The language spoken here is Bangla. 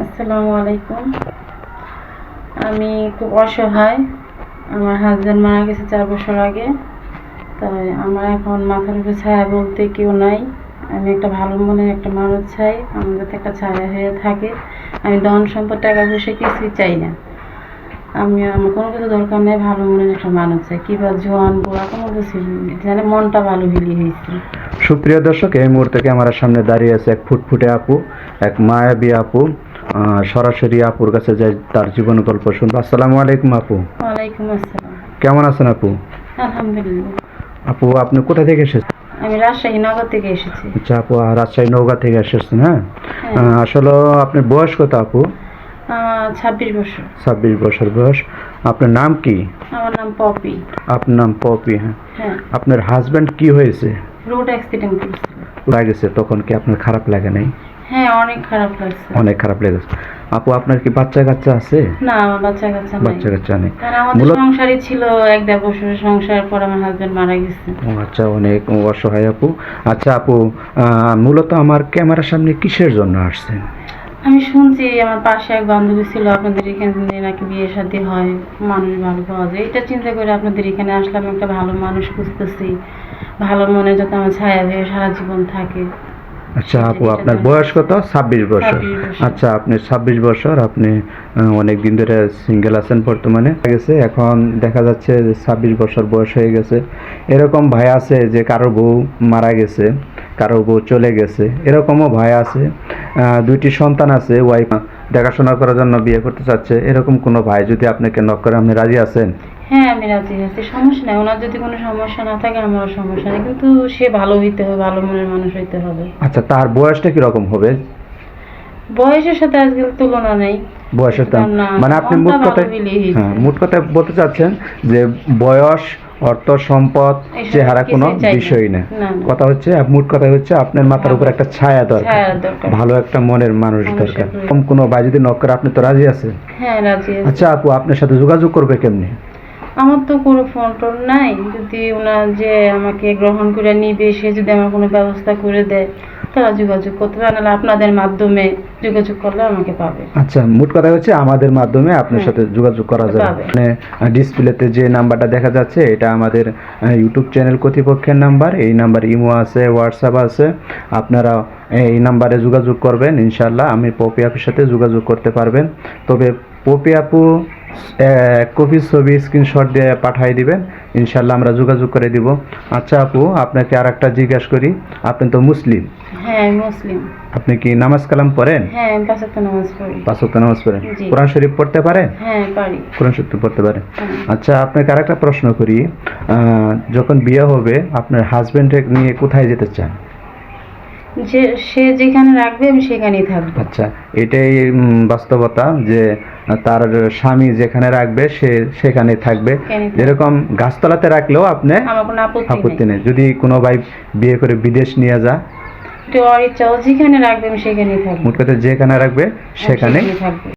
আসসালামু আলাইকুম। আমি খুব অসহায়। আমার হাজব্যান্ড মারা গেছে 4 বছর আগে। তাই আমার এখন মাথার উপরে ছায়া বলতে কেউ নাই। আমি একটা ভালো মনের একটা মানুষ চাই, আমার যাতে একটা ছায়া হয়ে থাকে। আমি ধন সম্পদ টাকা পয়সা কিছুই চাই না। আমার কোনো কিছু দরকার নেই, ভালো মনের একটা মানুষ চাই। কিংবা জোয়ান বুড়া কোনো কিছু যেন মনটা ভালো হয়েছে। সুপ্রিয় দর্শক, এই মুহূর্তে ক্যামেরার সামনে দাঁড়িয়ে আছে এক ফুটফুটে আপু, এক মায়াবী আপু। সরাসরি আপুর কাছে যাই, তার জীবন গল্প শুনবো। আসসালামু আলাইকুম আপু। ওয়ালাইকুম আসসালাম। কেমন আছেন আপু? আলহামদুলিল্লাহ। আপু, আপনি কোথা থেকে এসেছেন? আমি রাজশাহী নগর থেকে এসেছি। আচ্ছা আপু, রাজশাহী নওগাঁ থেকে এসেছেন। হ্যাঁ, হ্যাঁ। আসলে আপনার বয়স কত আপু? 26 বছর। 26 বছর বয়স। আপনার নাম কি? আমার নাম পপি। আপনার নাম পপি। হ্যাঁ, হ্যাঁ। আপনার হাজবেন্ড কি হয়েছে? রোড অ্যাক্সিডেন্ট করেছিল। লাগেছে, তখন কি আপনার খারাপ লাগে নাই? হ্যাঁ, অনেক খারাপ লাগছে। অনেক খারাপ লেগেছে। আপু, আপনার কি বাচ্চা কাচ্চা আছে? না, আমার বাচ্চা কাচ্চা নাই। বাচ্চা কাচ্চা নেই। কারণ আমাদের সংসারই ছিল 1-1.5 বছরের সংসার, পর আমার হাজবেন্ড মারা গেছে। ও আচ্ছা, অনেক অসহায় আপু। আচ্ছা আপু, মূলত আমার ক্যামেরার সামনে কিসের জন্য আসছেন? আমি শুনছি আমার পাশে এক বান্ধবী ছিল, আপনাদের এখানে নাকি বিয়ে শাদী হয়, মানুষ ভালো পাওয়া যায়। এটা চিন্তা করে আপনাদের এখানে আসলাম। একটা ভালো মানুষ খুঁজতেছি, ভালো মনে যাতে আমার ছায়া হয়ে সারা জীবন থাকে। আচ্ছা আপু, আপনার বয়স কত? 26 বছর। 26 বছর। আচ্ছা, আপনি 26 বছর, আপনি অনেক দিন ধরে সিঙ্গেল আছেন বর্তমানে। গেছে এখন দেখা যাচ্ছে যে 26 বছর বয়স হয়ে গেছে। এরকম ভাই আছে যে কারো বউ মারা গেছে, কারো বউ চলে গেছে, এরকমও ভাই আছে। 2টি সন্তান আছে, ওয়াইফ দেখাশোনা করার জন্য বিয়ে করতে চাচ্ছে। এরকম কোনো ভাই যদি আপনাকে নক করে, আপনি রাজি আছেন? হ্যাঁ, আমি রাজি আছি, সমস্যা নাই। ওনার যদি কোনো সমস্যা না থাকে আমারও সমস্যা নেই, কিন্তু সে ভালো হইতে হবে, ভালো মনের মানুষ হইতে হবে। আচ্ছা, তার বয়সটা কিরকম হবে? বয়সের সাথে আজকাল তুলনা নেই। বয়সের না, মানে আপনি মনটা মোট ভালো কথায়, হইলেই হইছে। হ্যাঁ, মোট কথায় বলতে চাচ্ছেন যে বয়স, অর্থ সম্পদ, এসব চেহারা কোনো কিছুই চাই না। বিষয় না। না, না। কথা হচ্ছে, মোট কথা হচ্ছে আপনার মাথার উপর একটা ছায়া দরকার, ছায়ার দরকার। ভালো একটা মনের মানুষ মানুষের দরকার। প্রয়োজন। কম কোনো ভাই যদি নক করে, আপনি তো রাজি আছেন? হ্যাঁ, রাজি আছি। আচ্ছা আপু, আপনার সাথে যোগাযোগ করবে কেমনি? আমার তো কোনো ফোন টোন নাই। যদি ওনার যে আমাকে গ্রহণ করে নিবে, সে যদি আমার কোনো ব্যবস্থা করে দেয়, তারা যোগাযোগ করতে পারে, নাহলে আপনাদের মাধ্যমে যোগাযোগ করলে আমাকে পাবে। আচ্ছা, মোট কথা হচ্ছে আমাদের মাধ্যমে আপনার সাথে যোগাযোগ করা যাবে। পাবে। মানে ডিসপ্লেতে যে নাম্বারটা দেখা যাচ্ছে, এটা আমাদের ইউটিউব চ্যানেল কর্তৃপক্ষের নাম্বার। এই নাম্বার ইমো আছে, হোয়াটসঅ্যাপ আছে। আপনারা এই নাম্বারে যোগাযোগ করবেন, ইনশাল্লাহ আমি পপি আপুর সাথে যোগাযোগ করতে পারবেন। তবে পপি আপু কপি ছবি স্ক্রিনশট দিয়ে পাঠিয়ে দিবেন, ইনশাল্লাহ আমরা যোগাযোগ করে দিব। আচ্ছা আপু, আপনাকে আর একটা জিজ্ঞাসা করি, আপনি তো মুসলিম। হ্যাঁ, আমি মুসলিম। আপনি কি নামাজ কালাম পড়েন? হ্যাঁ, আমি 5 ওয়াক্ত নামাজ পড়ি। 5 ওয়াক্ত নামাজ পড়েন? জি। কোরআন শরীফ পড়তে পারেন? হ্যাঁ, পারি। কোরআন শরীফ পড়তে পারেন? হ্যাঁ। আচ্ছা, আপনাকে আরেকটা প্রশ্ন করি, যখন বিয়ে হবে আপনার হাজবেন্ডকে নিয়ে কোথায় যেতে চান? যে সে যেখানে রাখবে আমি সেখানেই থাকবো। আচ্ছা, এটাই বাস্তবতা যে তার স্বামী যেখানে রাখবে সে সেখানে থাকবে। যেরকম গাছতলাতে রাখলেও আপনি আমার কোনো আপত্তি নেই, যদি কোনো ভাই বিয়ে করে বিদেশ নিয়ে যা, ওর ইচ্ছা, ও যেখানে রাখবে আমি সেখানেই থাকবো। মোট কথা যেখানে রাখবে সেখানে থাকবে।